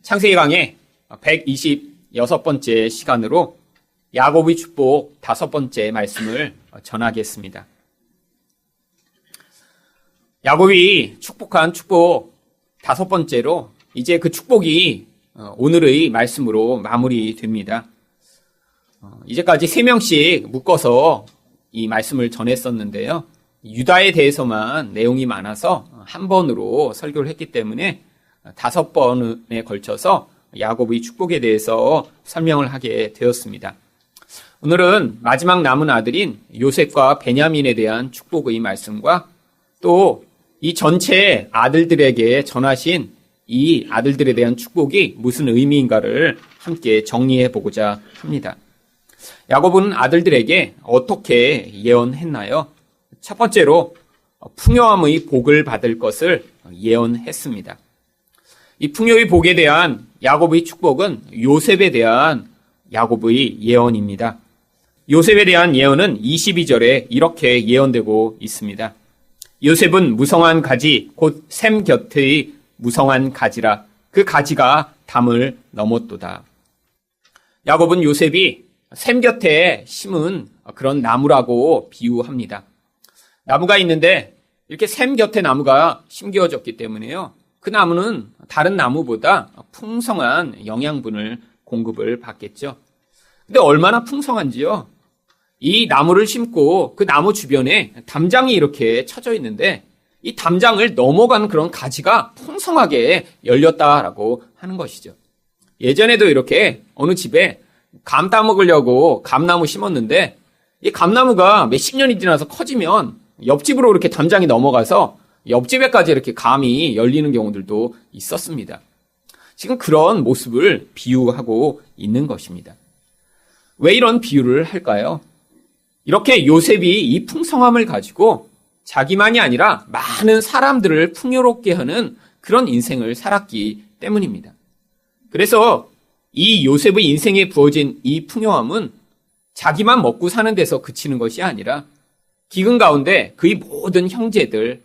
창세기 강의 126번째 시간으로 야곱의 축복 5번째 말씀을 전하겠습니다. 야곱이 축복한 축복 5번째로 이제 그 축복이 오늘의 말씀으로 마무리됩니다. 이제까지 3명씩 묶어서 이 말씀을 전했었는데요. 유다에 대해서만 내용이 많아서 한 번으로 설교를 했기 때문에 5번에 걸쳐서 야곱의 축복에 대해서 설명을 하게 되었습니다. 오늘은 마지막 남은 아들인 요셉과 베냐민에 대한 축복의 말씀과 또 이 전체 아들들에게 전하신 이 아들들에 대한 축복이 무슨 의미인가를 함께 정리해 보고자 합니다. 야곱은 아들들에게 어떻게 예언했나요? 첫 번째로 풍요함의 복을 받을 것을 예언했습니다. 이 풍요의 복에 대한 야곱의 축복은 요셉에 대한 야곱의 예언입니다. 요셉에 대한 예언은 22절에 이렇게 예언되고 있습니다. 요셉은 무성한 가지 곧 샘 곁의 무성한 가지라 그 가지가 담을 넘었도다. 야곱은 요셉이 샘 곁에 심은 그런 나무라고 비유합니다. 나무가 있는데 이렇게 샘 곁에 나무가 심겨졌기 때문에요. 그 나무는 다른 나무보다 풍성한 영양분을 공급을 받겠죠. 근데 얼마나 풍성한지요? 이 나무를 심고 그 나무 주변에 담장이 이렇게 쳐져 있는데 이 담장을 넘어가는 그런 가지가 풍성하게 열렸다라고 하는 것이죠. 예전에도 이렇게 어느 집에 감 따먹으려고 감나무 심었는데 이 감나무가 몇십 년이 지나서 커지면 옆집으로 이렇게 담장이 넘어가서 옆집에까지 이렇게 감이 열리는 경우들도 있었습니다. 지금 그런 모습을 비유하고 있는 것입니다. 왜 이런 비유를 할까요? 이렇게 요셉이 이 풍성함을 가지고 자기만이 아니라 많은 사람들을 풍요롭게 하는 그런 인생을 살았기 때문입니다. 그래서 이 요셉의 인생에 부어진 이 풍요함은 자기만 먹고 사는 데서 그치는 것이 아니라 기근 가운데 그의 모든 형제들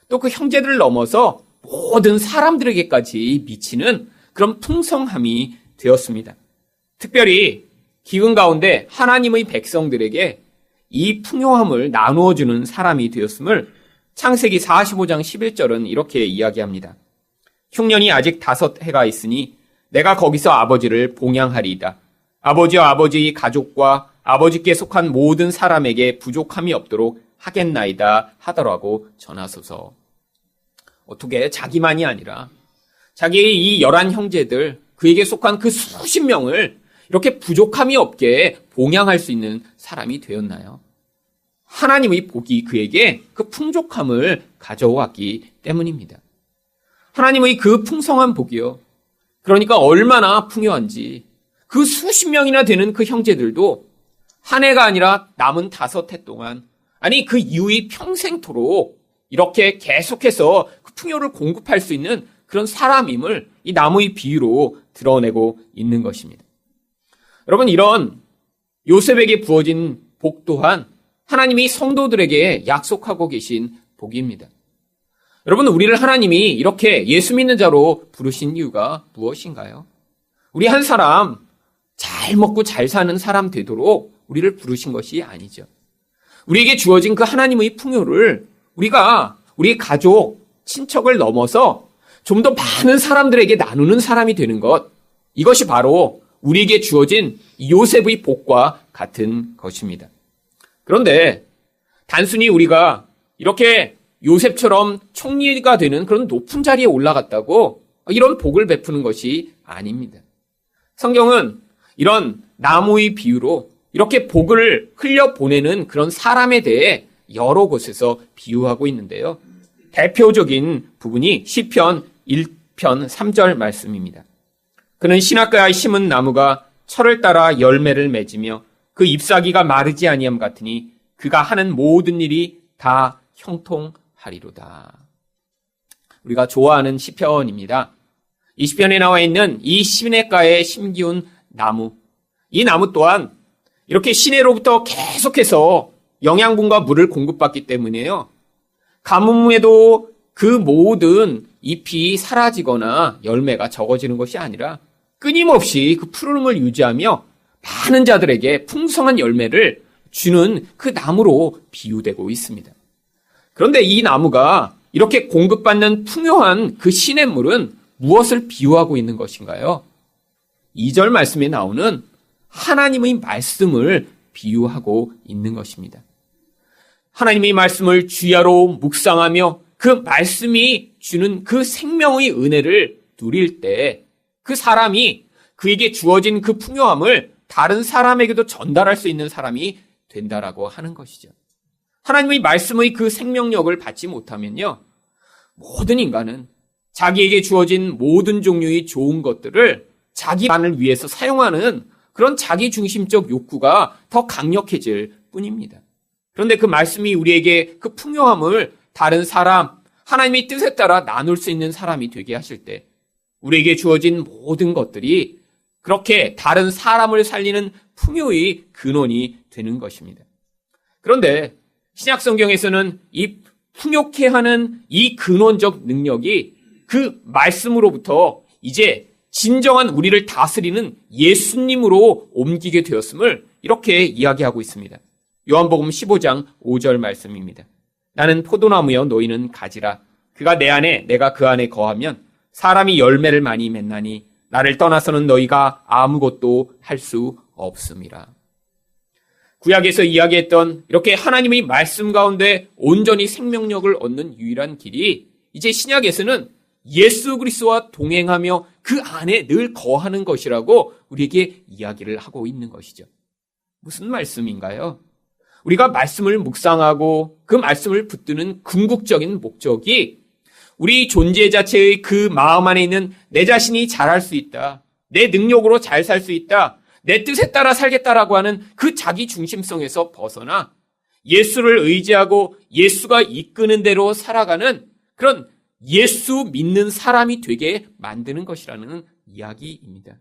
또 그 형제들을 넘어서 모든 사람들에게까지 미치는 그런 풍성함이 되었습니다. 특별히 기근 가운데 하나님의 백성들에게 이 풍요함을 나누어주는 사람이 되었음을 창세기 45장 11절은 이렇게 이야기합니다. 흉년이 아직 5해가 있으니 내가 거기서 아버지를 봉양하리이다. 아버지와 아버지의 가족과 아버지께 속한 모든 사람에게 부족함이 없도록 하겠나이다 하더라고 전하소서. 어떻게 자기만이 아니라 자기의 이 11 형제들 그에게 속한 그 수십 명을 이렇게 부족함이 없게 봉양할 수 있는 사람이 되었나요? 하나님의 복이 그에게 그 풍족함을 가져왔기 때문입니다. 하나님의 그 풍성한 복이요. 그러니까 얼마나 풍요한지 그 수십 명이나 되는 그 형제들도 한 해가 아니라 남은 5해 동안 아니 그 이후의 평생토록 이렇게 계속해서 그 풍요를 공급할 수 있는 그런 사람임을 이 나무의 비유로 드러내고 있는 것입니다. 여러분 이런 요셉에게 부어진 복 또한 하나님이 성도들에게 약속하고 계신 복입니다. 여러분 우리를 하나님이 이렇게 예수 믿는 자로 부르신 이유가 무엇인가요? 우리 한 사람 잘 먹고 잘 사는 사람 되도록 우리를 부르신 것이 아니죠. 우리에게 주어진 그 하나님의 풍요를 우리가 우리 가족, 친척을 넘어서 좀 더 많은 사람들에게 나누는 사람이 되는 것, 이것이 바로 우리에게 주어진 요셉의 복과 같은 것입니다. 그런데 단순히 우리가 이렇게 요셉처럼 총리가 되는 그런 높은 자리에 올라갔다고 이런 복을 베푸는 것이 아닙니다. 성경은 이런 나무의 비유로 이렇게 복을 흘려보내는 그런 사람에 대해 여러 곳에서 비유하고 있는데요. 대표적인 부분이 시편 1편 3절 말씀입니다. 그는 신학가에 심은 나무가 철을 따라 열매를 맺으며 그 잎사귀가 마르지 아니함 같으니 그가 하는 모든 일이 다 형통하리로다. 우리가 좋아하는 시편입니다. 이 시편에 나와 있는 이 시냇가에 심기운 나무, 이 나무 또한 이렇게 시내로부터 계속해서 영양분과 물을 공급받기 때문에요. 가뭄에도 그 모든 잎이 사라지거나 열매가 적어지는 것이 아니라 끊임없이 그 푸름을 유지하며 많은 자들에게 풍성한 열매를 주는 그 나무로 비유되고 있습니다. 그런데 이 나무가 이렇게 공급받는 풍요한 그 시냇물은 무엇을 비유하고 있는 것인가요? 2절 말씀에 나오는 하나님의 말씀을 비유하고 있는 것입니다. 하나님의 말씀을 주야로 묵상하며 그 말씀이 주는 그 생명의 은혜를 누릴 때 그 사람이 그에게 주어진 그 풍요함을 다른 사람에게도 전달할 수 있는 사람이 된다라고 하는 것이죠. 하나님의 말씀의 그 생명력을 받지 못하면요, 모든 인간은 자기에게 주어진 모든 종류의 좋은 것들을 자기만을 위해서 사용하는 그런 자기중심적 욕구가 더 강력해질 뿐입니다. 그런데 그 말씀이 우리에게 그 풍요함을 다른 사람, 하나님의 뜻에 따라 나눌 수 있는 사람이 되게 하실 때 우리에게 주어진 모든 것들이 그렇게 다른 사람을 살리는 풍요의 근원이 되는 것입니다. 그런데 신약 성경에서는 이 풍요케 하는 이 근원적 능력이 그 말씀으로부터 이제 진정한 우리를 다스리는 예수님으로 옮기게 되었음을 이렇게 이야기하고 있습니다. 요한복음 15장 5절 말씀입니다. 나는 포도나무여 너희는 가지라. 그가 내 안에 내가 그 안에 거하면 사람이 열매를 많이 맺나니 나를 떠나서는 너희가 아무것도 할 수 없음이라. 구약에서 이야기했던 이렇게 하나님의 말씀 가운데 온전히 생명력을 얻는 유일한 길이 이제 신약에서는 예수 그리스도와 동행하며 그 안에 늘 거하는 것이라고 우리에게 이야기를 하고 있는 것이죠. 무슨 말씀인가요? 우리가 말씀을 묵상하고 그 말씀을 붙드는 궁극적인 목적이 우리 존재 자체의 그 마음 안에 있는 내 자신이 잘할 수 있다, 내 능력으로 잘 살 수 있다, 내 뜻에 따라 살겠다라고 하는 그 자기 중심성에서 벗어나 예수를 의지하고 예수가 이끄는 대로 살아가는 그런 예수 믿는 사람이 되게 만드는 것이라는 이야기입니다.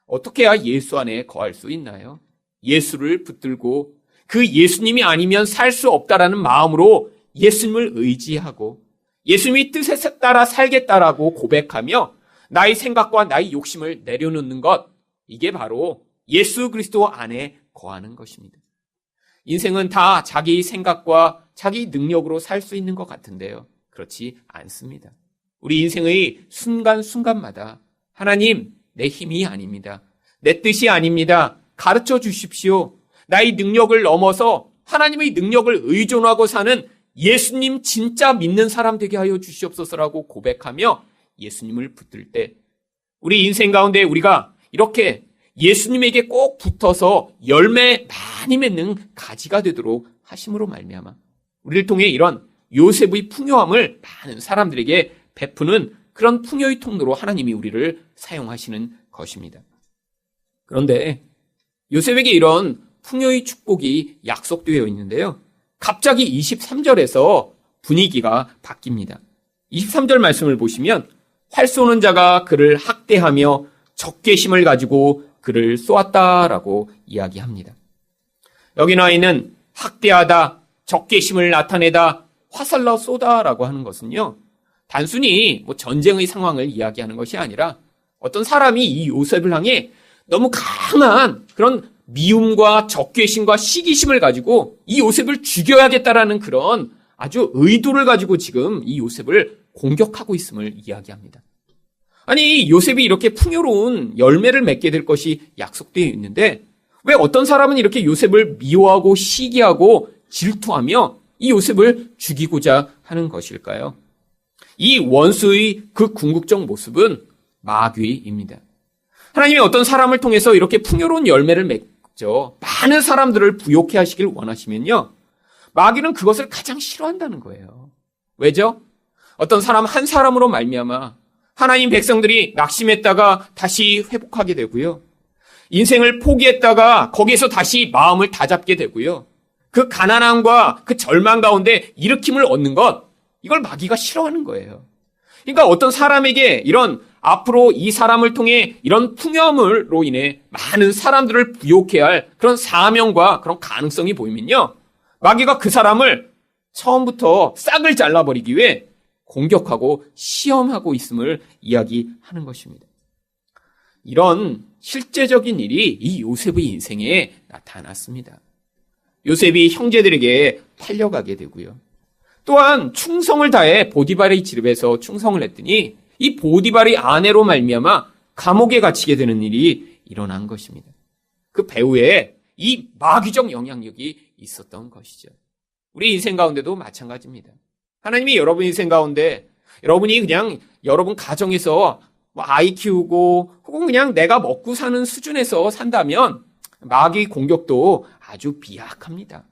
어떻게 해야 예수 안에 거할 수 있나요? 예수를 붙들고 그 예수님이 아니면 살 수 없다라는 마음으로 예수님을 의지하고 예수님의 뜻에 따라 살겠다라고 고백하며 나의 생각과 나의 욕심을 내려놓는 것, 이게 바로 예수 그리스도 안에 거하는 것입니다. 인생은 다 자기 생각과 자기 능력으로 살 수 있는 것 같은데요, 그렇지 않습니다. 우리 인생의 순간순간마다 하나님, 내 힘이 아닙니다. 내 뜻이 아닙니다. 가르쳐 주십시오. 나의 능력을 넘어서 하나님의 능력을 의존하고 사는 예수님 진짜 믿는 사람 되게 하여 주시옵소서라고 고백하며 예수님을 붙들 때 우리 인생 가운데 우리가 이렇게 예수님에게 꼭 붙어서 열매 많이 맺는 가지가 되도록 하심으로 말미암아 우리를 통해 이런 요셉의 풍요함을 많은 사람들에게 베푸는 그런 풍요의 통로로 하나님이 우리를 사용하시는 것입니다. 그런데 요셉에게 이런 풍요의 축복이 약속되어 있는데요, 갑자기 23절에서 분위기가 바뀝니다. 23절 말씀을 보시면 활 쏘는 자가 그를 학대하며 적개심을 가지고 그를 쏘았다라고 이야기합니다. 여기 나와 있는 학대하다, 적개심을 나타내다, 화살로 쏘다라고 하는 것은요, 단순히 전쟁의 상황을 이야기하는 것이 아니라 어떤 사람이 이 요셉을 향해 너무 강한 그런 미움과 적개심과 시기심을 가지고 이 요셉을 죽여야겠다라는 그런 아주 의도를 가지고 지금 이 요셉을 공격하고 있음을 이야기합니다. 아니, 요셉이 이렇게 풍요로운 열매를 맺게 될 것이 약속되어 있는데 왜 어떤 사람은 이렇게 요셉을 미워하고 시기하고 질투하며 이 요셉을 죽이고자 하는 것일까요? 이 원수의 그 궁극적 모습은 마귀입니다. 하나님이 어떤 사람을 통해서 이렇게 풍요로운 열매를 맺죠, 많은 사람들을 부욕해 하시길 원하시면요, 마귀는 그것을 가장 싫어한다는 거예요. 왜죠? 어떤 사람 한 사람으로 말미암아 하나님 백성들이 낙심했다가 다시 회복하게 되고요, 인생을 포기했다가 거기에서 다시 마음을 다잡게 되고요, 그 가난함과 그 절망 가운데 일으킴을 얻는 것, 이걸 마귀가 싫어하는 거예요. 그러니까 어떤 사람에게 이런 앞으로 이 사람을 통해 이런 풍요함으로 인해 많은 사람들을 부욕해야 할 그런 사명과 그런 가능성이 보이면요, 마귀가 그 사람을 처음부터 싹을 잘라버리기 위해 공격하고 시험하고 있음을 이야기하는 것입니다. 이런 실제적인 일이 이 요셉의 인생에 나타났습니다. 요셉이 형제들에게 팔려가게 되고요. 또한 충성을 다해 보디발의 집에서 충성을 했더니 이 보디발의 아내로 말미암아 감옥에 갇히게 되는 일이 일어난 것입니다. 그 배후에 이 마귀적 영향력이 있었던 것이죠. 우리 인생 가운데도 마찬가지입니다. 하나님이 여러분 인생 가운데 여러분이 그냥 여러분 가정에서 아이 키우고 혹은 그냥 내가 먹고 사는 수준에서 산다면 마귀 공격도 아주 비약합니다.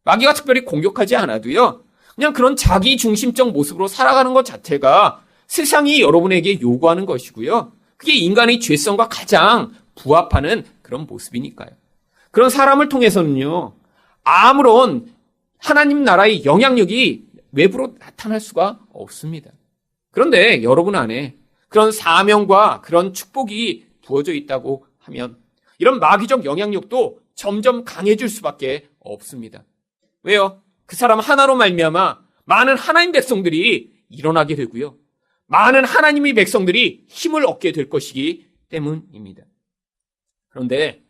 마귀가 특별히 공격하지 않아도요. 그냥 그런 자기 중심적 모습으로 살아가는 것 자체가 세상이 여러분에게 요구하는 것이고요. 그게 인간의 죄성과 가장 부합하는 그런 모습이니까요. 그런 사람을 통해서는요. 아무런 하나님 나라의 영향력이 외부로 나타날 수가 없습니다. 그런데 여러분 안에 그런 사명과 그런 축복이 부어져 있다고 하면 이런 마귀적 영향력도 점점 강해질 수밖에 없습니다. 왜요? 그 사람 하나로 말미암아 많은 하나님 백성들이 일어나게 되고요. 많은 하나님의 백성들이 힘을 얻게 될 것이기 때문입니다. 그런데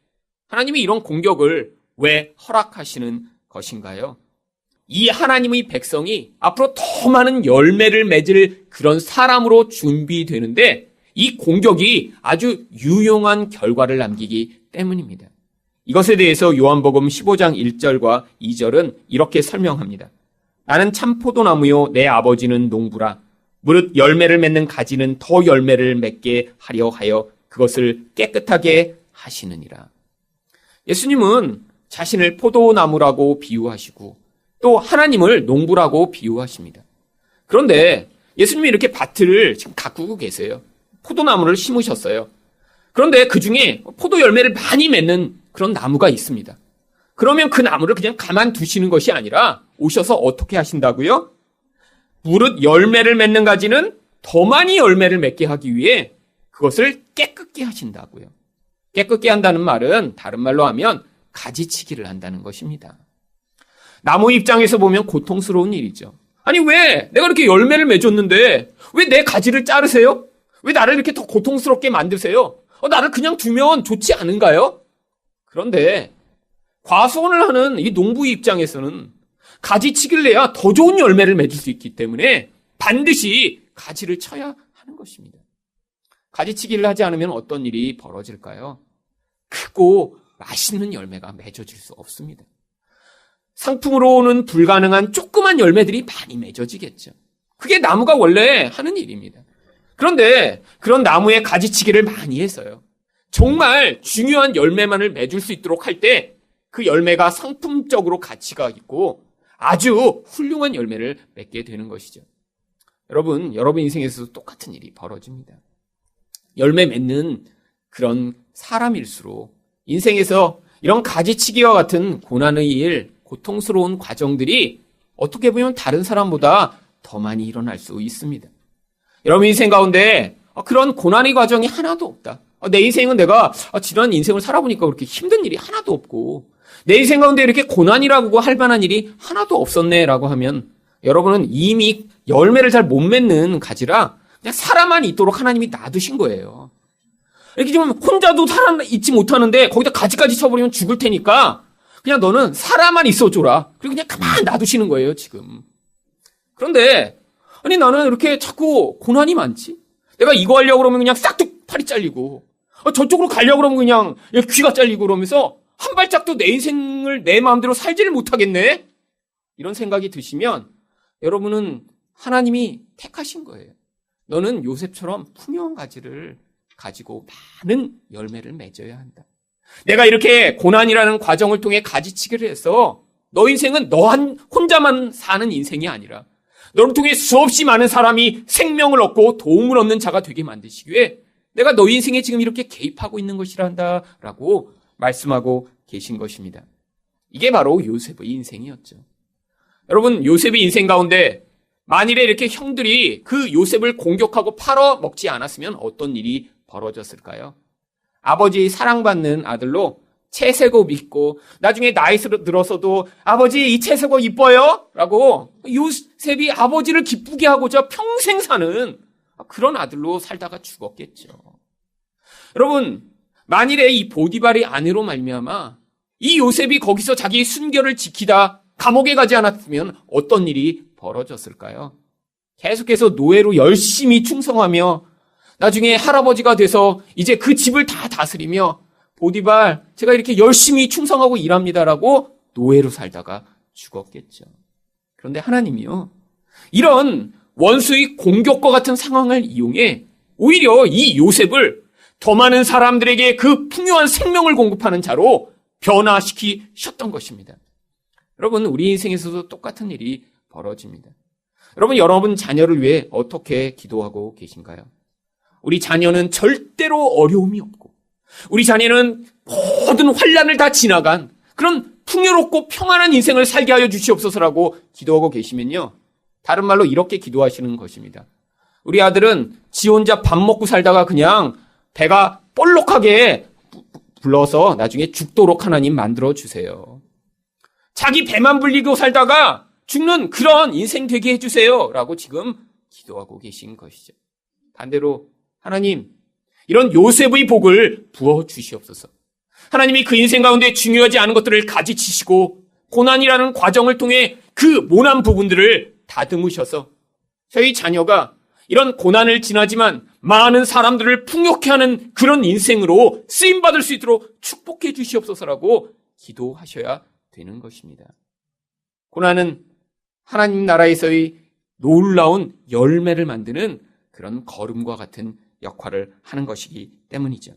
하나님이 이런 공격을 왜 허락하시는 것인가요? 이 하나님의 백성이 앞으로 더 많은 열매를 맺을 그런 사람으로 준비되는데 이 공격이 아주 유용한 결과를 남기기 때문입니다. 이것에 대해서 요한복음 15장 1절과 2절은 이렇게 설명합니다. 나는 참 포도나무요 내 아버지는 농부라. 무릇 열매를 맺는 가지는 더 열매를 맺게 하려 하여 그것을 깨끗하게 하시느니라. 예수님은 자신을 포도나무라고 비유하시고 또 하나님을 농부라고 비유하십니다. 그런데 예수님이 이렇게 밭을 지금 가꾸고 계세요. 포도나무를 심으셨어요. 그런데 그 중에 포도 열매를 많이 맺는 그런 나무가 있습니다. 그러면 그 나무를 그냥 가만두시는 것이 아니라 오셔서 어떻게 하신다고요? 무릇 열매를 맺는 가지는 더 많이 열매를 맺게 하기 위해 그것을 깨끗게 하신다고요. 깨끗게 한다는 말은 다른 말로 하면 가지치기를 한다는 것입니다. 나무 입장에서 보면 고통스러운 일이죠. 아니 왜 내가 이렇게 열매를 맺었는데 왜 내 가지를 자르세요? 왜 나를 이렇게 더 고통스럽게 만드세요? 나를 그냥 두면 좋지 않은가요? 그런데 과수원을 하는 이 농부의 입장에서는 가지치기를 해야 더 좋은 열매를 맺을 수 있기 때문에 반드시 가지를 쳐야 하는 것입니다. 가지치기를 하지 않으면 어떤 일이 벌어질까요? 크고 맛있는 열매가 맺어질 수 없습니다. 상품으로는 불가능한 조그만 열매들이 많이 맺어지겠죠. 그게 나무가 원래 하는 일입니다. 그런데 그런 나무에 가지치기를 많이 해서요. 정말 중요한 열매만을 맺을 수 있도록 할 때 그 열매가 상품적으로 가치가 있고 아주 훌륭한 열매를 맺게 되는 것이죠. 여러분 인생에서도 똑같은 일이 벌어집니다. 열매 맺는 그런 사람일수록 인생에서 이런 가지치기와 같은 고난의 일, 고통스러운 과정들이 어떻게 보면 다른 사람보다 더 많이 일어날 수 있습니다. 여러분 인생 가운데 그런 고난의 과정이 하나도 없다. 내 인생은 내가 지난 인생을 살아보니까 그렇게 힘든 일이 하나도 없고 내 인생 가운데 이렇게 고난이라고 할 만한 일이 하나도 없었네라고 하면 여러분은 이미 열매를 잘 못 맺는 가지라 그냥 살아만 있도록 하나님이 놔두신 거예요. 이렇게 좀 혼자도 있지 못하는데 거기다 가지까지 쳐버리면 죽을 테니까 그냥 너는 살아만 있어줘라. 그리고 그냥 가만 놔두시는 거예요, 지금. 그런데, 아니, 나는 이렇게 자꾸 고난이 많지? 내가 이거 하려고 그러면 그냥 싹둑 팔이 잘리고, 저쪽으로 가려고 그러면 그냥 귀가 잘리고 그러면서 한 발짝도 내 인생을 내 마음대로 살지를 못하겠네? 이런 생각이 드시면 여러분은 하나님이 택하신 거예요. 너는 요셉처럼 풍요한 가지를 가지고 많은 열매를 맺어야 한다. 내가 이렇게 고난이라는 과정을 통해 가지치기를 해서 너 인생은 너 혼자만 사는 인생이 아니라 너를 통해 수없이 많은 사람이 생명을 얻고 도움을 얻는 자가 되게 만드시기 위해 내가 너 인생에 지금 이렇게 개입하고 있는 것이란다라고 말씀하고 계신 것입니다. 이게 바로 요셉의 인생이었죠. 여러분 요셉의 인생 가운데 만일에 이렇게 형들이 그 요셉을 공격하고 팔아먹지 않았으면 어떤 일이 벌어졌을까요? 아버지의 사랑받는 아들로 채색옷 입고 나중에 나이 들어서도 아버지 이 채색옷 이뻐요? 라고 요셉이 아버지를 기쁘게 하고자 평생 사는 그런 아들로 살다가 죽었겠죠. 여러분, 만일에 이 보디발의 아내로 말미암아 이 요셉이 거기서 자기 순결을 지키다 감옥에 가지 않았으면 어떤 일이 벌어졌을까요? 계속해서 노예로 열심히 충성하며 나중에 할아버지가 돼서 이제 그 집을 다 다스리며 보디발, 제가 이렇게 열심히 충성하고 일합니다라고 노예로 살다가 죽었겠죠. 그런데 하나님이요, 이런 원수의 공격과 같은 상황을 이용해 오히려 이 요셉을 더 많은 사람들에게 그 풍요한 생명을 공급하는 자로 변화시키셨던 것입니다. 여러분, 우리 인생에서도 똑같은 일이 벌어집니다. 여러분 자녀를 위해 어떻게 기도하고 계신가요? 우리 자녀는 절대로 어려움이 없고 우리 자녀는 모든 환난을 다 지나간 그런 풍요롭고 평안한 인생을 살게 하여 주시옵소서라고 기도하고 계시면요, 다른 말로 이렇게 기도하시는 것입니다. 우리 아들은 지 혼자 밥 먹고 살다가 그냥 배가 볼록하게 불러서 나중에 죽도록 하나님 만들어 주세요. 자기 배만 불리고 살다가 죽는 그런 인생 되게 해주세요 라고 지금 기도하고 계신 것이죠. 반대로 하나님, 이런 요셉의 복을 부어주시옵소서. 하나님이 그 인생 가운데 중요하지 않은 것들을 가지치시고 고난이라는 과정을 통해 그 모난 부분들을 다듬으셔서 저희 자녀가 이런 고난을 지나지만 많은 사람들을 풍요케 하는 그런 인생으로 쓰임받을 수 있도록 축복해 주시옵소서라고 기도하셔야 되는 것입니다. 고난은 하나님 나라에서의 놀라운 열매를 만드는 그런 걸음과 같은 역할을 하는 것이기 때문이죠.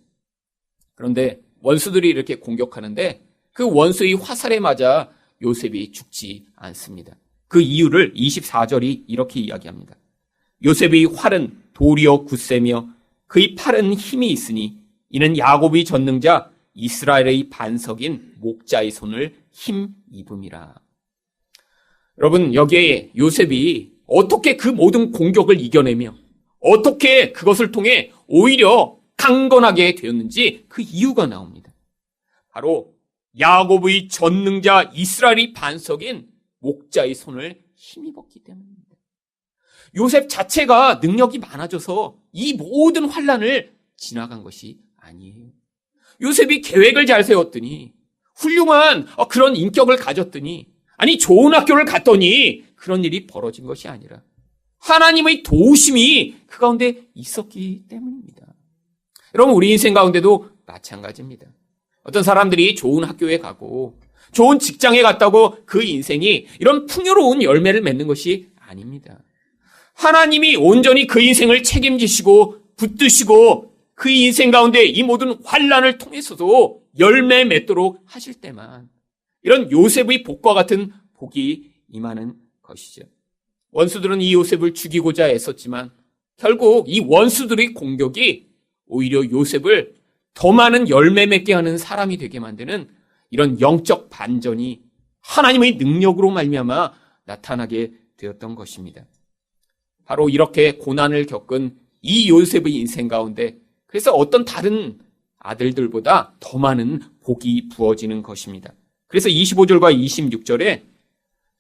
그런데 원수들이 이렇게 공격하는데 그 원수의 화살에 맞아 요셉이 죽지 않습니다. 그 이유를 24절이 이렇게 이야기합니다. 요셉의 활은 돌이요 굳세며 그의 팔은 힘이 있으니 이는 야곱의 전능자 이스라엘의 반석인 목자의 손을 힘입음이라. 여러분, 여기에 요셉이 어떻게 그 모든 공격을 이겨내며 어떻게 그것을 통해 오히려 강건하게 되었는지 그 이유가 나옵니다. 바로 야곱의 전능자 이스라엘의 반석인 목자의 손을 힘입었기 때문입니다. 요셉 자체가 능력이 많아져서 이 모든 환난을 지나간 것이 아니에요. 요셉이 계획을 잘 세웠더니 훌륭한 그런 인격을 가졌더니 아니 좋은 학교를 갔더니 그런 일이 벌어진 것이 아니라 하나님의 도우심이 그 가운데 있었기 때문입니다. 여러분, 우리 인생 가운데도 마찬가지입니다. 어떤 사람들이 좋은 학교에 가고 좋은 직장에 갔다고 그 인생이 이런 풍요로운 열매를 맺는 것이 아닙니다. 하나님이 온전히 그 인생을 책임지시고 붙드시고 그 인생 가운데 이 모든 환난을 통해서도 열매 맺도록 하실 때만 이런 요셉의 복과 같은 복이 임하는 것이죠. 원수들은 이 요셉을 죽이고자 애썼지만 결국 이 원수들의 공격이 오히려 요셉을 더 많은 열매 맺게 하는 사람이 되게 만드는 이런 영적 반전이 하나님의 능력으로 말미암아 나타나게 되었던 것입니다. 바로 이렇게 고난을 겪은 이 요셉의 인생 가운데 그래서 어떤 다른 아들들보다 더 많은 복이 부어지는 것입니다. 그래서 25절과 26절에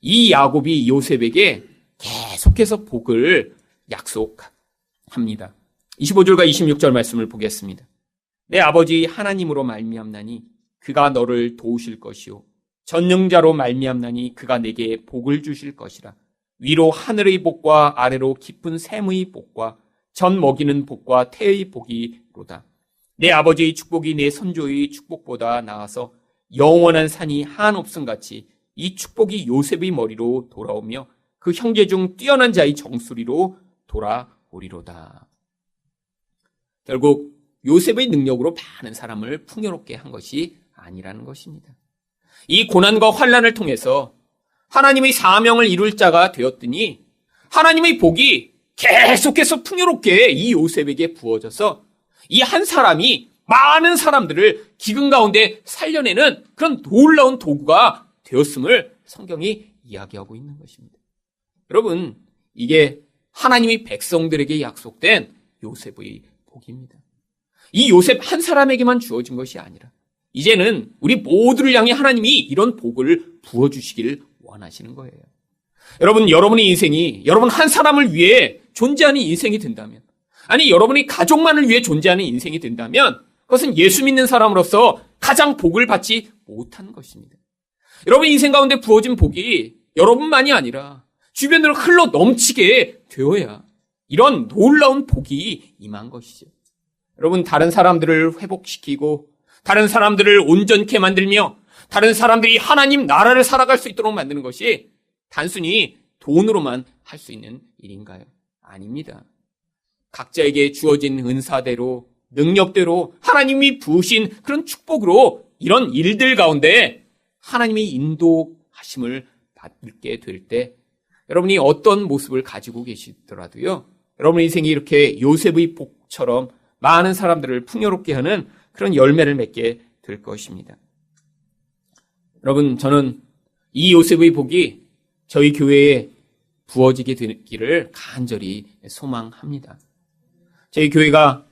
이 야곱이 요셉에게 계속해서 복을 약속합니다. 25절과 26절 말씀을 보겠습니다. 내 아버지 하나님으로 말미암나니 그가 너를 도우실 것이요 전능자로 말미암나니 그가 내게 복을 주실 것이라. 위로 하늘의 복과 아래로 깊은 샘의 복과 전 먹이는 복과 태의 복이로다. 내 아버지의 축복이 내 선조의 축복보다 나아서 영원한 산이 한없음 같이 이 축복이 요셉의 머리로 돌아오며 그 형제 중 뛰어난 자의 정수리로 돌아오리로다. 결국 요셉의 능력으로 많은 사람을 풍요롭게 한 것이 아니라는 것입니다. 이 고난과 환난을 통해서 하나님의 사명을 이룰 자가 되었더니 하나님의 복이 계속해서 풍요롭게 이 요셉에게 부어져서 이 한 사람이 많은 사람들을 기근 가운데 살려내는 그런 놀라운 도구가 되었음을 성경이 이야기하고 있는 것입니다. 여러분, 이게 하나님의 백성들에게 약속된 요셉의 복입니다. 이 요셉 한 사람에게만 주어진 것이 아니라 이제는 우리 모두를 향해 하나님이 이런 복을 부어주시길 원하시는 거예요. 여러분의 인생이 여러분 한 사람을 위해 존재하는 인생이 된다면, 아니 여러분의 가족만을 위해 존재하는 인생이 된다면 그것은 예수 믿는 사람으로서 가장 복을 받지 못한 것입니다. 여러분 인생 가운데 부어진 복이 여러분만이 아니라 주변으로 흘러 넘치게 되어야 이런 놀라운 복이 임한 것이죠. 여러분 다른 사람들을 회복시키고 다른 사람들을 온전케 만들며 다른 사람들이 하나님 나라를 살아갈 수 있도록 만드는 것이 단순히 돈으로만 할 수 있는 일인가요? 아닙니다. 각자에게 주어진 은사대로 능력대로 하나님이 부으신 그런 축복으로 이런 일들 가운데 하나님이 인도하심을 받게 될 때 여러분이 어떤 모습을 가지고 계시더라도요, 여러분의 인생이 이렇게 요셉의 복처럼 많은 사람들을 풍요롭게 하는 그런 열매를 맺게 될 것입니다. 여러분, 저는 이 요셉의 복이 저희 교회에 부어지게 되기를 간절히 소망합니다. 저희 교회가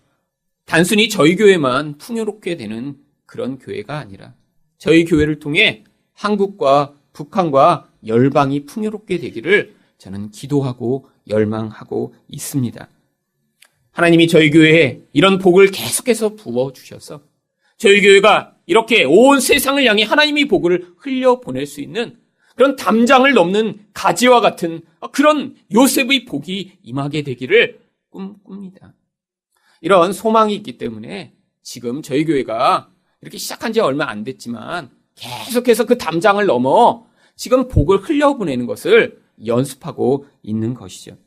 단순히 저희 교회만 풍요롭게 되는 그런 교회가 아니라 저희 교회를 통해 한국과 북한과 열방이 풍요롭게 되기를 저는 기도하고 열망하고 있습니다. 하나님이 저희 교회에 이런 복을 계속해서 부어주셔서 저희 교회가 이렇게 온 세상을 향해 하나님의 복을 흘려보낼 수 있는 그런 담장을 넘는 가지와 같은 그런 요셉의 복이 임하게 되기를 꿈꿉니다. 이런 소망이 있기 때문에 지금 저희 교회가 이렇게 시작한 지 얼마 안 됐지만 계속해서 그 담장을 넘어 지금 복을 흘려보내는 것을 연습하고 있는 것이죠.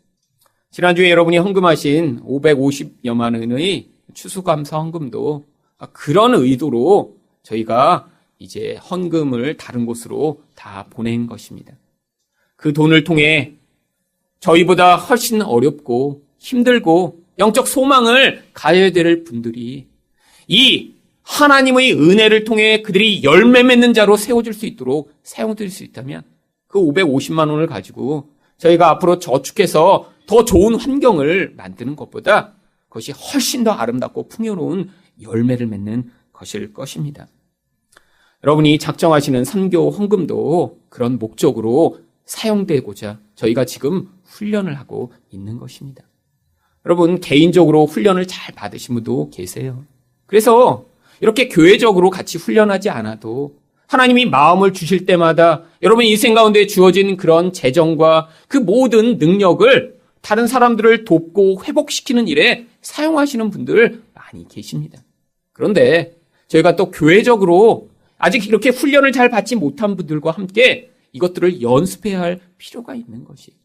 지난주에 여러분이 헌금하신 550여만 원의 추수감사 헌금도 그런 의도로 저희가 이제 헌금을 다른 곳으로 다 보낸 것입니다. 그 돈을 통해 저희보다 훨씬 어렵고 힘들고 영적 소망을 가져야 될 분들이 이 하나님의 은혜를 통해 그들이 열매 맺는 자로 세워질 수 있도록 사용될 수 있다면 그 550만 원을 가지고 저희가 앞으로 저축해서 더 좋은 환경을 만드는 것보다 그것이 훨씬 더 아름답고 풍요로운 열매를 맺는 것일 것입니다. 여러분이 작정하시는 선교 헌금도 그런 목적으로 사용되고자 저희가 지금 훈련을 하고 있는 것입니다. 여러분 개인적으로 훈련을 잘 받으신 분도 계세요. 그래서 이렇게 교회적으로 같이 훈련하지 않아도 하나님이 마음을 주실 때마다 여러분 인생 가운데 주어진 그런 재정과 그 모든 능력을 다른 사람들을 돕고 회복시키는 일에 사용하시는 분들 많이 계십니다. 그런데 저희가 또 교회적으로 아직 이렇게 훈련을 잘 받지 못한 분들과 함께 이것들을 연습해야 할 필요가 있는 것이에요.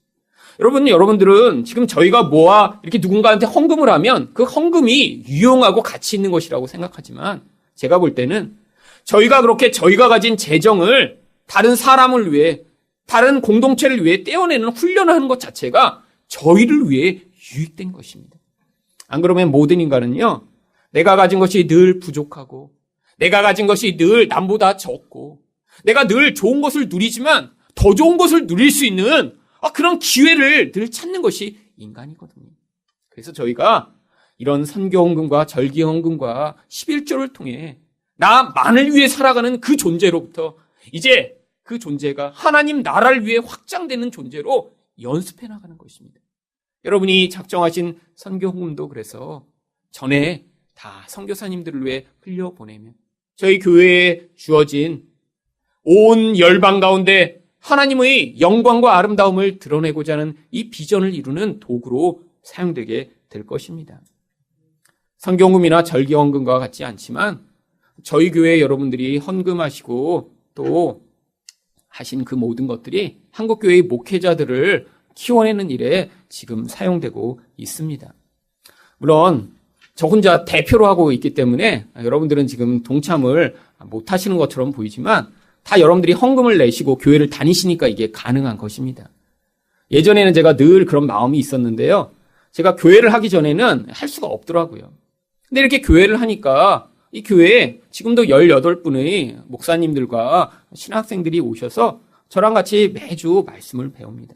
여러분들은 지금 저희가 모아 이렇게 누군가한테 헌금을 하면 그 헌금이 유용하고 가치 있는 것이라고 생각하지만 제가 볼 때는 저희가 그렇게 저희가 가진 재정을 다른 사람을 위해 다른 공동체를 위해 떼어내는 훈련을 하는 것 자체가 저희를 위해 유익된 것입니다. 안 그러면 모든 인간은요, 내가 가진 것이 늘 부족하고 내가 가진 것이 늘 남보다 적고 내가 늘 좋은 것을 누리지만 더 좋은 것을 누릴 수 있는 그런 기회를 늘 찾는 것이 인간이거든요. 그래서 저희가 이런 선교헌금과 절기헌금과 11조를 통해 나만을 위해 살아가는 그 존재로부터 이제 그 존재가 하나님 나라를 위해 확장되는 존재로 연습해 나가는 것입니다. 여러분이 작정하신 선교헌금도 그래서 전에 다 선교사님들을 위해 흘려보내면 저희 교회에 주어진 온 열방 가운데 하나님의 영광과 아름다움을 드러내고자 하는 이 비전을 이루는 도구로 사용되게 될 것입니다. 선교헌금이나 절기헌금과 같지 않지만 저희 교회 여러분들이 헌금하시고 또 하신 그 모든 것들이 한국교회의 목회자들을 키워내는 일에 지금 사용되고 있습니다. 물론 저 혼자 대표로 하고 있기 때문에 여러분들은 지금 동참을 못 하시는 것처럼 보이지만 다 여러분들이 헌금을 내시고 교회를 다니시니까 이게 가능한 것입니다. 예전에는 제가 늘 그런 마음이 있었는데요. 제가 교회를 하기 전에는 할 수가 없더라고요. 근데 이렇게 교회를 하니까 이 교회에 지금도 18분의 목사님들과 신학생들이 오셔서 저랑 같이 매주 말씀을 배웁니다.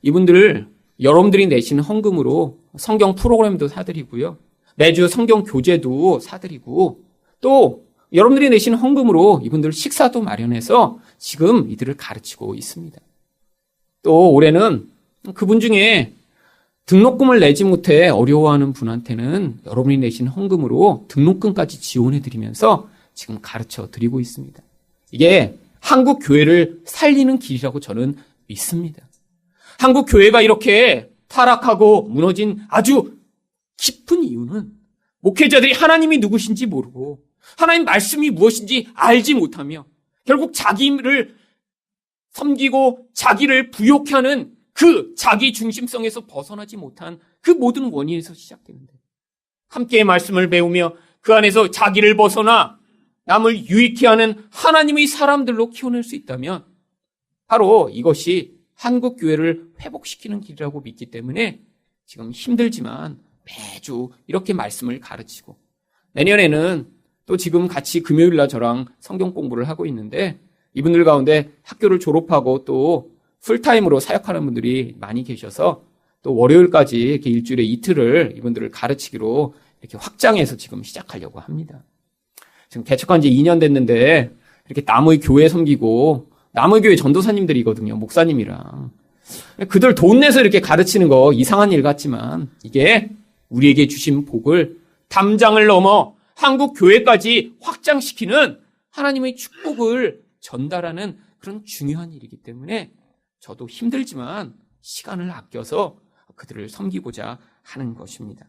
이분들 여러분들이 내시는 헌금으로 성경 프로그램도 사드리고요. 매주 성경 교재도 사드리고 또 여러분들이 내신 헌금으로 이분들 식사도 마련해서 지금 이들을 가르치고 있습니다. 또 올해는 그분 중에 등록금을 내지 못해 어려워하는 분한테는 여러분이 내신 헌금으로 등록금까지 지원해드리면서 지금 가르쳐드리고 있습니다. 이게 한국 교회를 살리는 길이라고 저는 믿습니다. 한국 교회가 이렇게 타락하고 무너진 아주 깊은 이유는 목회자들이 하나님이 누구신지 모르고 하나님 말씀이 무엇인지 알지 못하며 결국 자기를 섬기고 자기를 부욕해 하는 그 자기 중심성에서 벗어나지 못한 그 모든 원인에서 시작되는데, 함께 말씀을 배우며 그 안에서 자기를 벗어나 남을 유익해 하는 하나님의 사람들로 키워낼 수 있다면 바로 이것이 한국 교회를 회복시키는 길이라고 믿기 때문에 지금 힘들지만 매주 이렇게 말씀을 가르치고, 내년에는 또 지금 같이 금요일날 저랑 성경 공부를 하고 있는데 이분들 가운데 학교를 졸업하고 또 풀타임으로 사역하는 분들이 많이 계셔서 또 월요일까지 이렇게 일주일에 이틀을 이분들을 가르치기로 이렇게 확장해서 지금 시작하려고 합니다. 지금 개척한 지 2년 됐는데 이렇게 남의 교회 섬기고, 남의 교회 전도사님들이거든요, 목사님이랑. 그들 돈 내서 이렇게 가르치는 거 이상한 일 같지만 이게 우리에게 주신 복을 담장을 넘어 한국 교회까지 확장시키는 하나님의 축복을 전달하는 그런 중요한 일이기 때문에 저도 힘들지만 시간을 아껴서 그들을 섬기고자 하는 것입니다.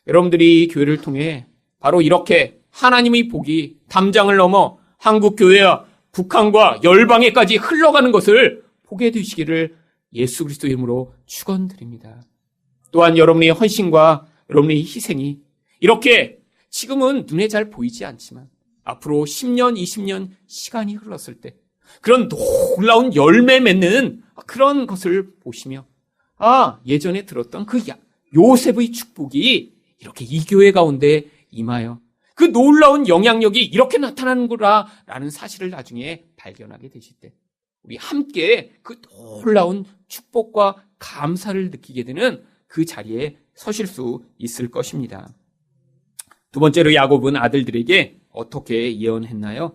여러분들이 교회를 통해 바로 이렇게 하나님의 복이 담장을 넘어 한국 교회와 북한과 열방에까지 흘러가는 것을 보게 되시기를 예수 그리스도 이름으로 축원드립니다. 또한 여러분의 헌신과 여러분의 희생이 이렇게 지금은 눈에 잘 보이지 않지만 앞으로 10년, 20년 시간이 흘렀을 때 그런 놀라운 열매 맺는 그런 것을 보시며, 예전에 들었던 그 요셉의 축복이 이렇게 이 교회 가운데 임하여 그 놀라운 영향력이 이렇게 나타나는구나라는 사실을 나중에 발견하게 되실 때 우리 함께 그 놀라운 축복과 감사를 느끼게 되는 그 자리에 서실 수 있을 것입니다. 두 번째로 야곱은 아들들에게 어떻게 예언했나요?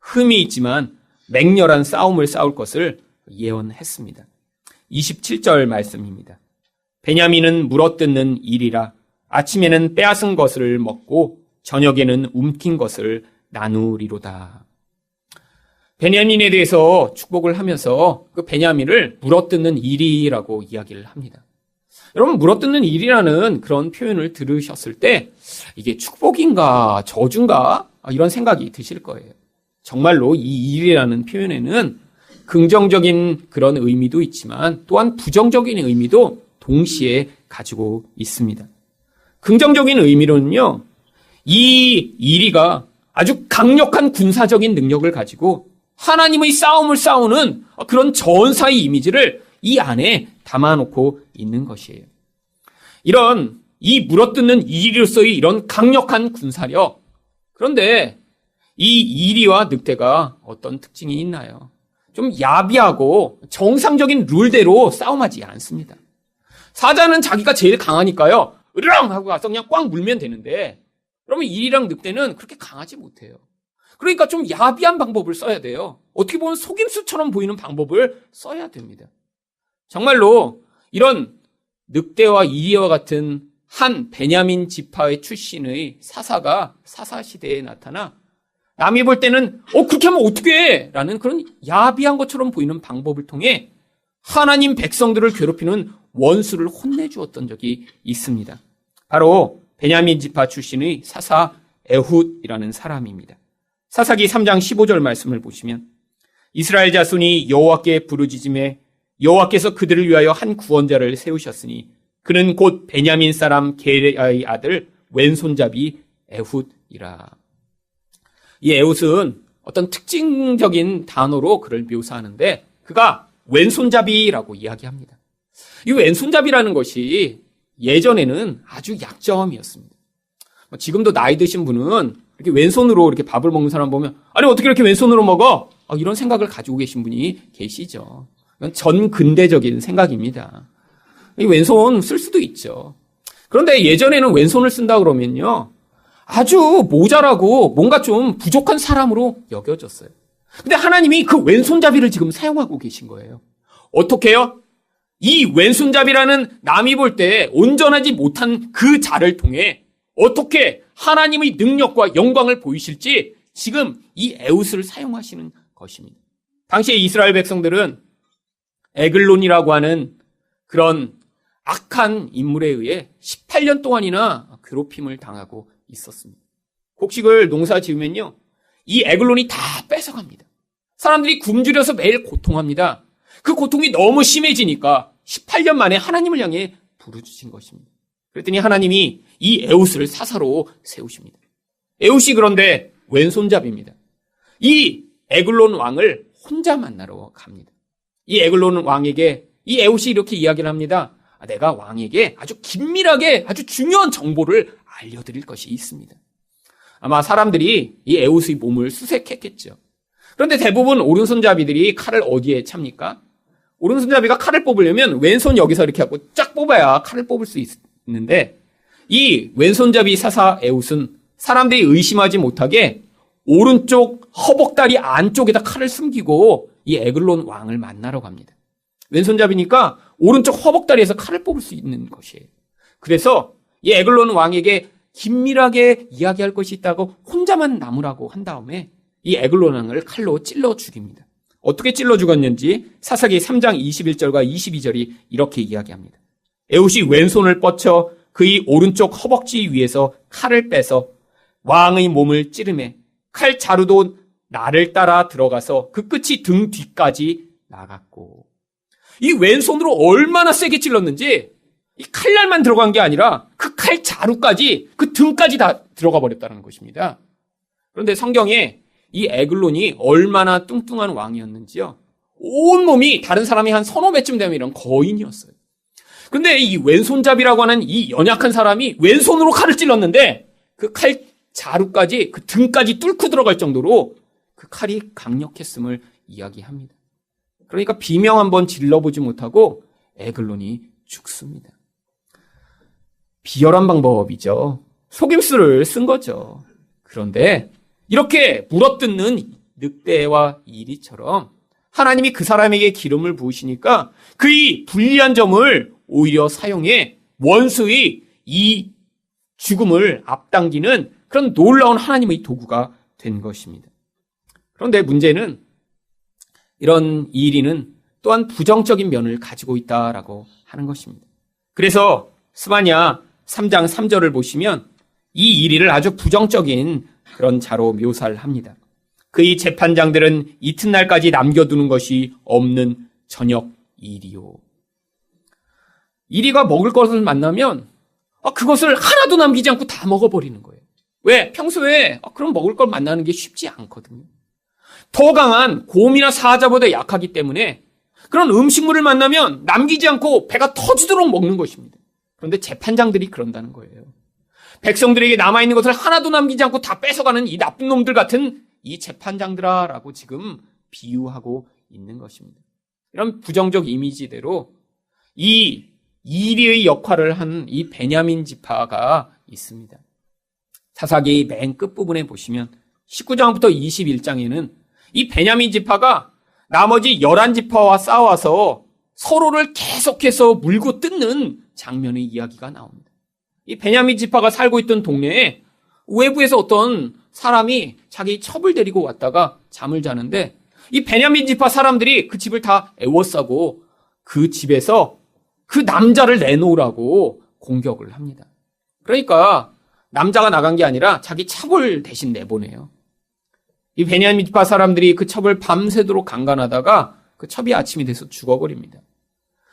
흠이 있지만 맹렬한 싸움을 싸울 것을 예언했습니다. 27절 말씀입니다. 베냐민은 물어뜯는 일이라 아침에는 빼앗은 것을 먹고 저녁에는 움킨 것을 나누리로다. 베냐민에 대해서 축복을 하면서 그 베냐민을 물어뜯는 일이라고 이야기를 합니다. 여러분, 물어뜯는 일이라는 그런 표현을 들으셨을 때 이게 축복인가 저주인가 이런 생각이 드실 거예요. 정말로 이 일이라는 표현에는 긍정적인 그런 의미도 있지만 또한 부정적인 의미도 동시에 가지고 있습니다. 긍정적인 의미로는요, 이 일이가 아주 강력한 군사적인 능력을 가지고 하나님의 싸움을 싸우는 그런 전사의 이미지를 이 안에 담아놓고 있는 것이에요. 이 물어뜯는 이리로서의 이런 강력한 군사력. 그런데 이 이리와 늑대가 어떤 특징이 있나요? 좀 야비하고 정상적인 룰대로 싸움하지 않습니다. 사자는 자기가 제일 강하니까요, 으르렁 하고 가서 그냥 꽉 물면 되는데, 그러면 이리랑 늑대는 그렇게 강하지 못해요. 그러니까 좀 야비한 방법을 써야 돼요. 어떻게 보면 속임수처럼 보이는 방법을 써야 됩니다. 정말로 이런 늑대와 이리와 같은 한 베냐민 지파의 출신의 사사가 사사시대에 나타나 남이 볼 때는 그렇게 하면 어떻게 해? 라는 그런 야비한 것처럼 보이는 방법을 통해 하나님 백성들을 괴롭히는 원수를 혼내주었던 적이 있습니다. 바로 베냐민 지파 출신의 사사 에훗이라는 사람입니다. 사사기 3장 15절 말씀을 보시면 이스라엘 자손이 여호와께 부르짖음에 여호와께서 그들을 위하여 한 구원자를 세우셨으니 그는 곧 베냐민 사람 게레아의 아들 왼손잡이 에훗이라. 이 에훗은 어떤 특징적인 단어로 그를 묘사하는데 그가 왼손잡이라고 이야기합니다. 이 왼손잡이라는 것이 예전에는 아주 약점이었습니다. 지금도 나이 드신 분은 이렇게 왼손으로 이렇게 밥을 먹는 사람 보면 아니 어떻게 이렇게 왼손으로 먹어? 이런 생각을 가지고 계신 분이 계시죠. 이건 전근대적인 생각입니다. 이 왼손 쓸 수도 있죠. 그런데 예전에는 왼손을 쓴다 그러면요, 아주 모자라고 뭔가 좀 부족한 사람으로 여겨졌어요. 근데 하나님이 그 왼손잡이를 지금 사용하고 계신 거예요. 어떻게 해요? 이 왼손잡이라는 남이 볼 때 온전하지 못한 그 자를 통해 어떻게 하나님의 능력과 영광을 보이실지 지금 이 에웃을 사용하시는 것입니다. 당시에 이스라엘 백성들은 에글론이라고 하는 그런 악한 인물에 의해 18년 동안이나 괴롭힘을 당하고 있었습니다. 곡식을 농사 지으면요, 이 에글론이 다 뺏어갑니다. 사람들이 굶주려서 매일 고통합니다. 그 고통이 너무 심해지니까 18년 만에 하나님을 향해 부르짖은 것입니다. 그랬더니 하나님이 이 에웃을 사사로 세우십니다. 에웃이 그런데 왼손잡이입니다. 이 에글론 왕을 혼자 만나러 갑니다. 이 에글론 왕에게 이 에웃이 이렇게 이야기를 합니다. 내가 왕에게 아주 긴밀하게 아주 중요한 정보를 알려드릴 것이 있습니다. 아마 사람들이 이 에웃의 몸을 수색했겠죠. 그런데 대부분 오른손잡이들이 칼을 어디에 찹니까? 오른손잡이가 칼을 뽑으려면 왼손 여기서 이렇게 하고 쫙 뽑아야 칼을 뽑을 수 있는데 이 왼손잡이 사사 에웃은 사람들이 의심하지 못하게 오른쪽 허벅다리 안쪽에다 칼을 숨기고 이 에글론 왕을 만나러 갑니다. 왼손잡이니까 오른쪽 허벅다리에서 칼을 뽑을 수 있는 것이에요. 그래서 이 에글론 왕에게 긴밀하게 이야기할 것이 있다고 혼자만 남으라고 한 다음에 이 에글론 왕을 칼로 찔러 죽입니다. 어떻게 찔러 죽었는지 사사기 3장 21절과 22절이 이렇게 이야기합니다. 에웃이 왼손을 뻗쳐 그의 오른쪽 허벅지 위에서 칼을 빼서 왕의 몸을 찌르매 칼 자루도 나를 따라 들어가서 그 끝이 등 뒤까지 나갔고. 이 왼손으로 얼마나 세게 찔렀는지 이 칼날만 들어간 게 아니라 그 칼 자루까지 그 등까지 다 들어가 버렸다는 것입니다. 그런데 성경에 이 에글론이 얼마나 뚱뚱한 왕이었는지요. 온몸이 다른 사람이 한 서너 배쯤 되면 이런 거인이었어요. 그런데 이 왼손잡이라고 하는 이 연약한 사람이 왼손으로 칼을 찔렀는데 그 칼 자루까지 그 등까지 뚫고 들어갈 정도로 그 칼이 강력했음을 이야기합니다. 그러니까 비명 한번 질러보지 못하고 에글론이 죽습니다. 비열한 방법이죠. 속임수를 쓴 거죠. 그런데 이렇게 물어뜯는 늑대와 이리처럼 하나님이 그 사람에게 기름을 부으시니까 그의 불리한 점을 오히려 사용해 원수의 이 죽음을 앞당기는 그런 놀라운 하나님의 도구가 된 것입니다. 그런데 문제는 이런 이리는 또한 부정적인 면을 가지고 있다라고 하는 것입니다. 그래서 스바냐 3장 3절을 보시면 이 이리를 아주 부정적인 그런 자로 묘사를 합니다. 그의 재판장들은 이튿날까지 남겨두는 것이 없는 저녁 이리요. 이리가 먹을 것을 만나면 그것을 하나도 남기지 않고 다 먹어버리는 거예요. 왜? 평소에 그럼 먹을 걸 만나는 게 쉽지 않거든요. 더 강한 곰이나 사자보다 약하기 때문에 그런 음식물을 만나면 남기지 않고 배가 터지도록 먹는 것입니다. 그런데 재판장들이 그런다는 거예요. 백성들에게 남아있는 것을 하나도 남기지 않고 다 뺏어가는 이 나쁜 놈들 같은 이 재판장들아라고 지금 비유하고 있는 것입니다. 이런 부정적 이미지대로 이 이리의 역할을 한 이 베냐민 지파가 있습니다. 사사기 맨 끝부분에 보시면 19장부터 21장에는 이 베냐민 지파가 나머지 11지파와 싸워서 서로를 계속해서 물고 뜯는 장면의 이야기가 나옵니다. 이 베냐민 지파가 살고 있던 동네에 외부에서 어떤 사람이 자기 첩을 데리고 왔다가 잠을 자는데 이 베냐민 지파 사람들이 그 집을 다 에워싸고 그 집에서 그 남자를 내놓으라고 공격을 합니다. 그러니까 남자가 나간 게 아니라 자기 첩을 대신 내보내요. 이 베냐민 지파 사람들이 그 첩을 밤새도록 강간하다가 그 첩이 아침이 돼서 죽어버립니다.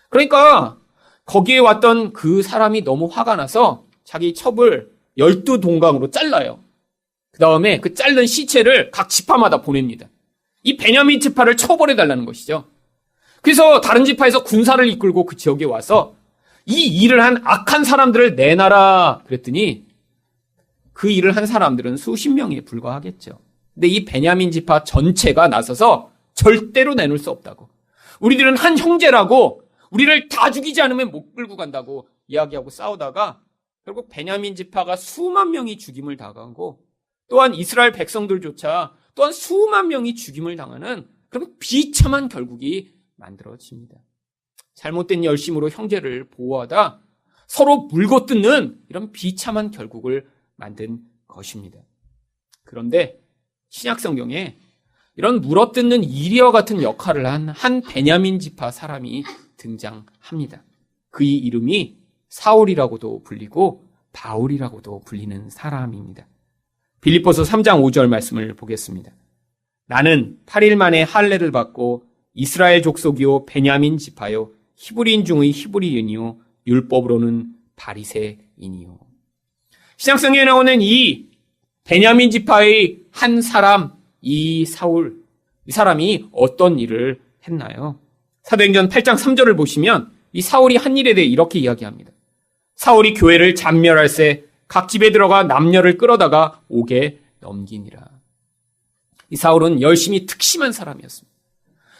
그러니까 거기에 왔던 그 사람이 너무 화가 나서 자기 첩을 12동강으로 잘라요. 그 다음에 그 자른 시체를 각 지파마다 보냅니다. 이 베냐민 지파를 처벌해달라는 것이죠. 그래서 다른 지파에서 군사를 이끌고 그 지역에 와서 이 일을 한 악한 사람들을 내놔라 그랬더니 그 일을 한 사람들은 수십 명에 불과하겠죠. 근데 이 베냐민 지파 전체가 나서서 절대로 내놓을 수 없다고. 우리들은 한 형제라고 우리를 다 죽이지 않으면 못 끌고 간다고 이야기하고 싸우다가 결국 베냐민 지파가 수만 명이 죽임을 당하고 또한 이스라엘 백성들조차 또한 수만 명이 죽임을 당하는 그런 비참한 결국이 만들어집니다. 잘못된 열심으로 형제를 보호하다 서로 물고뜯는 이런 비참한 결국을 만든 것입니다. 그런데 신약성경에 이런 물어뜯는 이리와 같은 역할을 한 베냐민 지파 사람이 등장합니다. 그의 이름이 사울이라고도 불리고 바울이라고도 불리는 사람입니다. 빌립보서 3장 5절 말씀을 보겠습니다. 나는 8일 만에 할례를 받고 이스라엘 족속이요 베냐민 지파요 히브리인 중의 히브리인이요 율법으로는 바리새인이요. 신약성경에 나오는 이 베냐민 지파의 한 사람, 이 사울, 이 사람이 어떤 일을 했나요? 사도행전 8장 3절을 보시면 이 사울이 한 일에 대해 이렇게 이야기합니다. 사울이 교회를 잔멸할새 각 집에 들어가 남녀를 끌어다가 옥에 넘기니라. 이 사울은 열심히 특심한 사람이었습니다.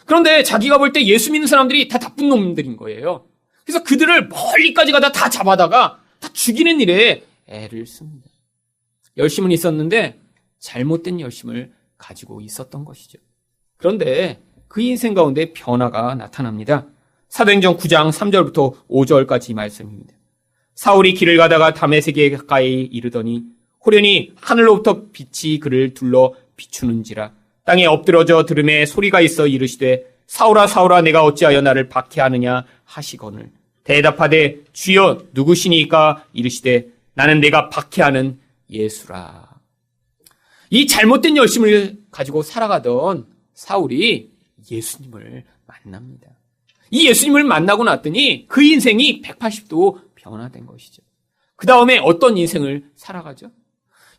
그런데 자기가 볼 때 예수 믿는 사람들이 다 나쁜 놈들인 거예요. 그래서 그들을 멀리까지 가다 다 잡아다가 다 죽이는 일에 애를 씁니다. 열심은 있었는데 잘못된 열심을 가지고 있었던 것이죠. 그런데 그 인생 가운데 변화가 나타납니다. 사도행전 9장 3절부터 5절까지 말씀입니다. 사울이 길을 가다가 다메섹에 가까이 이르더니 호련히 하늘로부터 빛이 그를 둘러 비추는지라 땅에 엎드러져 들음에 소리가 있어 이르시되 사울아 사울아 내가 어찌하여 나를 박해하느냐 하시거늘 대답하되 주여 누구시니까 이르시되 나는 내가 박해하는 예수라. 이 잘못된 열심을 가지고 살아가던 사울이 예수님을 만납니다. 이 예수님을 만나고 났더니 그 인생이 180도 변화된 것이죠. 그 다음에 어떤 인생을 살아가죠?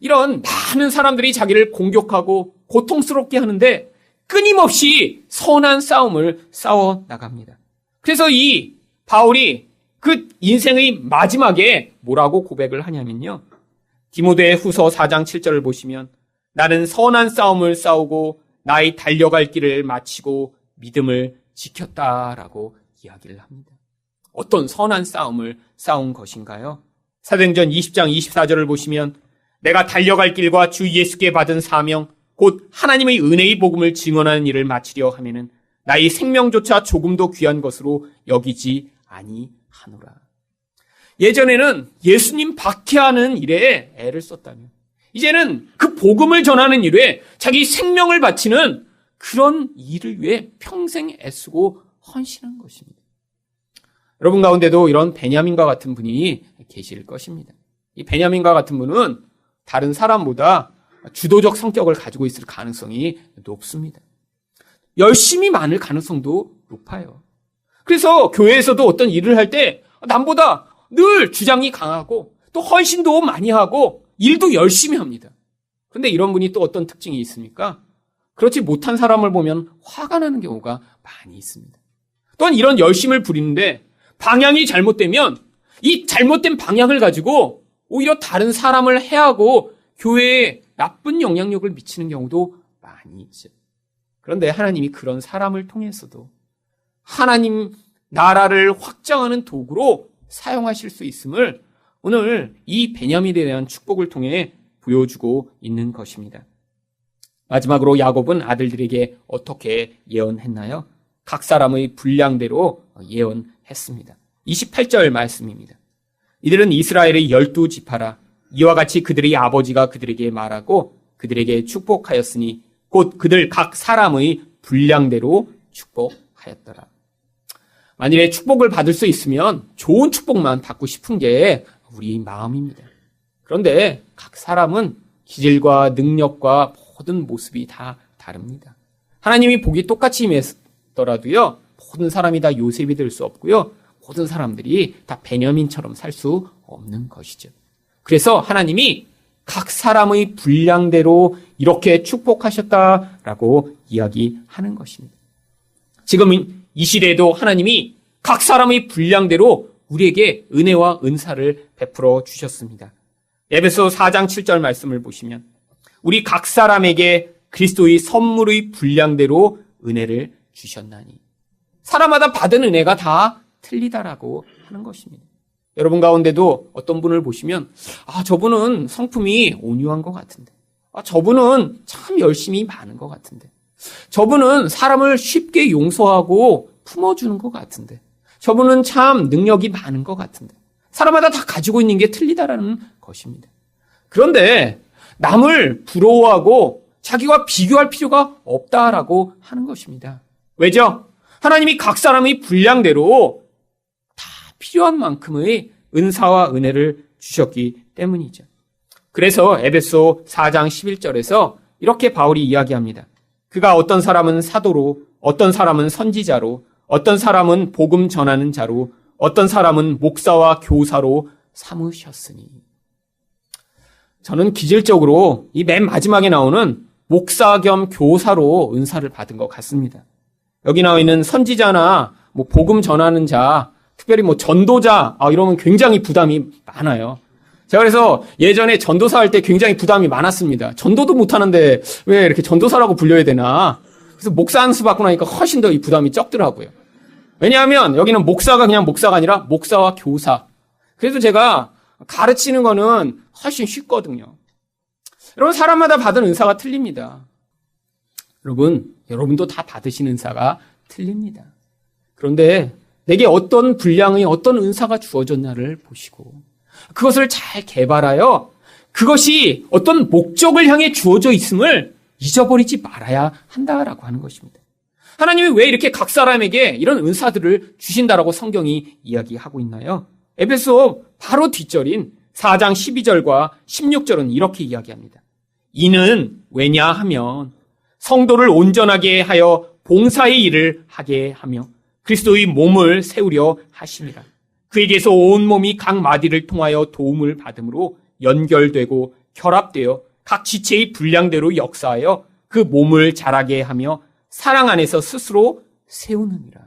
이런 많은 사람들이 자기를 공격하고 고통스럽게 하는데 끊임없이 선한 싸움을 싸워 나갑니다. 그래서 이 바울이 그 인생의 마지막에 뭐라고 고백을 하냐면요. 디모데 후서 4장 7절을 보시면 나는 선한 싸움을 싸우고 나의 달려갈 길을 마치고 믿음을 지켰다라고 이야기를 합니다. 어떤 선한 싸움을 싸운 것인가요? 사도행전 20장 24절을 보시면 내가 달려갈 길과 주 예수께 받은 사명 곧 하나님의 은혜의 복음을 증언하는 일을 마치려 하면은 나의 생명조차 조금도 귀한 것으로 여기지 아니하노라. 예전에는 예수님 박해하는 일에 애를 썼다면 이제는 그 복음을 전하는 일에 자기 생명을 바치는 그런 일을 위해 평생 애쓰고 헌신한 것입니다. 여러분 가운데도 이런 베냐민과 같은 분이 계실 것입니다. 이 베냐민과 같은 분은 다른 사람보다 주도적 성격을 가지고 있을 가능성이 높습니다. 열심히 많을 가능성도 높아요. 그래서 교회에서도 어떤 일을 할 때 남보다 늘 주장이 강하고 또 헌신도 많이 하고 일도 열심히 합니다. 그런데 이런 분이 또 어떤 특징이 있습니까? 그렇지 못한 사람을 보면 화가 나는 경우가 많이 있습니다. 또한 이런 열심을 부리는데 방향이 잘못되면 이 잘못된 방향을 가지고 오히려 다른 사람을 해하고 교회에 나쁜 영향력을 미치는 경우도 많이 있죠. 그런데 하나님이 그런 사람을 통해서도 하나님 나라를 확장하는 도구로 사용하실 수 있음을 오늘 이 베냐민에 대한 축복을 통해 보여주고 있는 것입니다. 마지막으로 야곱은 아들들에게 어떻게 예언했나요? 각 사람의 분량대로 예언했습니다. 28절 말씀입니다. 이들은 이스라엘의 12지파라. 이와 같이 그들의 아버지가 그들에게 말하고 그들에게 축복하였으니 곧 그들 각 사람의 분량대로 축복하였더라. 만일에 축복을 받을 수 있으면 좋은 축복만 받고 싶은 게 우리 마음입니다. 그런데 각 사람은 기질과 능력과 모든 모습이 다 다릅니다. 하나님이 복이 똑같이 임했더라도요, 모든 사람이 다 요셉이 될 수 없고요, 모든 사람들이 다 베냐민처럼 살 수 없는 것이죠. 그래서 하나님이 각 사람의 분량대로 이렇게 축복하셨다라고 이야기하는 것입니다. 지금 이 시대에도 하나님이 각 사람의 분량대로 우리에게 은혜와 은사를 베풀어 주셨습니다. 에베소 4장 7절 말씀을 보시면 우리 각 사람에게 그리스도의 선물의 분량대로 은혜를 주셨나니 사람마다 받은 은혜가 다 틀리다라고 하는 것입니다. 여러분 가운데도 어떤 분을 보시면 저분은 성품이 온유한 것 같은데, 저분은 참 열심히 많은 것 같은데, 저분은 사람을 쉽게 용서하고 품어주는 것 같은데, 저분은 참 능력이 많은 것 같은데, 사람마다 다 가지고 있는 게 틀리다라는 것입니다. 그런데 남을 부러워하고 자기와 비교할 필요가 없다라고 하는 것입니다. 왜죠? 하나님이 각 사람의 분량대로 다 필요한 만큼의 은사와 은혜를 주셨기 때문이죠. 그래서 에베소 4장 11절에서 이렇게 바울이 이야기합니다. 그가 어떤 사람은 사도로, 어떤 사람은 선지자로, 어떤 사람은 복음 전하는 자로, 어떤 사람은 목사와 교사로 삼으셨으니. 저는 기질적으로 이 맨 마지막에 나오는 목사 겸 교사로 은사를 받은 것 같습니다. 여기 나와 있는 선지자나 복음 전하는 자, 특별히 전도자, 이러면 굉장히 부담이 많아요. 제가 그래서 예전에 전도사 할 때 굉장히 부담이 많았습니다. 전도도 못하는데 왜 이렇게 전도사라고 불려야 되나. 그래서 목사 한 수 받고 나니까 훨씬 더 이 부담이 적더라고요. 왜냐하면 여기는 목사가 그냥 목사가 아니라 목사와 교사. 그래서 제가 가르치는 거는 훨씬 쉽거든요. 여러분, 사람마다 받은 은사가 틀립니다. 여러분도 다 받으신 은사가 틀립니다. 그런데 내게 어떤 분량의 어떤 은사가 주어졌나를 보시고 그것을 잘 개발하여 그것이 어떤 목적을 향해 주어져 있음을 잊어버리지 말아야 한다라고 하는 것입니다. 하나님이 왜 이렇게 각 사람에게 이런 은사들을 주신다라고 성경이 이야기하고 있나요? 에베소 바로 뒷절인 4장 12절과 16절은 이렇게 이야기합니다. 이는 왜냐 하면 성도를 온전하게 하여 봉사의 일을 하게 하며 그리스도의 몸을 세우려 하심이라. 그에게서 온 몸이 각 마디를 통하여 도움을 받음으로 연결되고 결합되어 각 지체의 분량대로 역사하여 그 몸을 자라게 하며 사랑 안에서 스스로 세우느니라.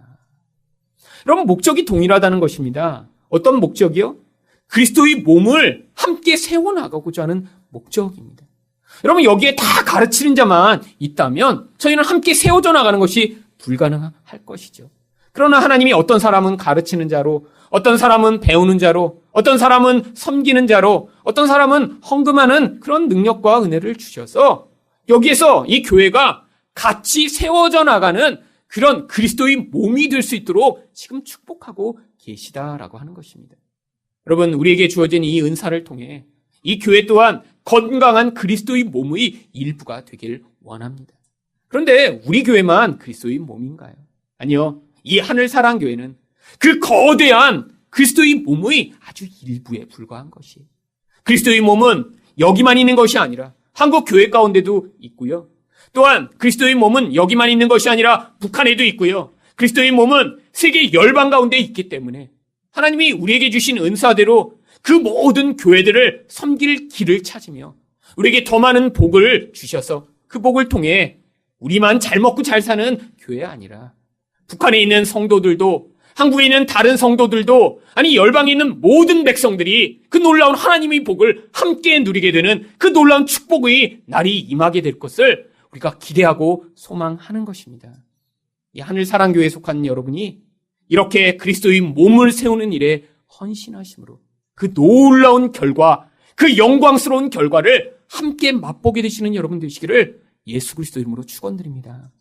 여러분, 목적이 동일하다는 것입니다. 어떤 목적이요? 그리스도의 몸을 함께 세워나가고자 하는 목적입니다. 여러분, 여기에 다 가르치는 자만 있다면 저희는 함께 세워져 나가는 것이 불가능할 것이죠. 그러나 하나님이 어떤 사람은 가르치는 자로, 어떤 사람은 배우는 자로, 어떤 사람은 섬기는 자로, 어떤 사람은 헌금하는 그런 능력과 은혜를 주셔서 여기에서 이 교회가 같이 세워져 나가는 그런 그리스도의 몸이 될 수 있도록 지금 축복하고 계시다라고 하는 것입니다. 여러분, 우리에게 주어진 이 은사를 통해 이 교회 또한 건강한 그리스도의 몸의 일부가 되길 원합니다. 그런데 우리 교회만 그리스도의 몸인가요? 아니요. 이 하늘사랑교회는 그 거대한 그리스도의 몸의 아주 일부에 불과한 것이에요. 그리스도의 몸은 여기만 있는 것이 아니라 한국 교회 가운데도 있고요. 또한 그리스도의 몸은 여기만 있는 것이 아니라 북한에도 있고요. 그리스도의 몸은 세계 열방 가운데 있기 때문에 하나님이 우리에게 주신 은사대로 그 모든 교회들을 섬길 길을 찾으며 우리에게 더 많은 복을 주셔서 그 복을 통해 우리만 잘 먹고 잘 사는 교회가 아니라 북한에 있는 성도들도, 한국에 있는 다른 성도들도, 아니 열방에 있는 모든 백성들이 그 놀라운 하나님의 복을 함께 누리게 되는 그 놀라운 축복의 날이 임하게 될 것을 우리가 기대하고 소망하는 것입니다. 이 하늘사랑교회에 속한 여러분이 이렇게 그리스도의 몸을 세우는 일에 헌신하심으로 그 놀라운 결과, 그 영광스러운 결과를 함께 맛보게 되시는 여러분 되시기를 예수 그리스도 이름으로 축원드립니다.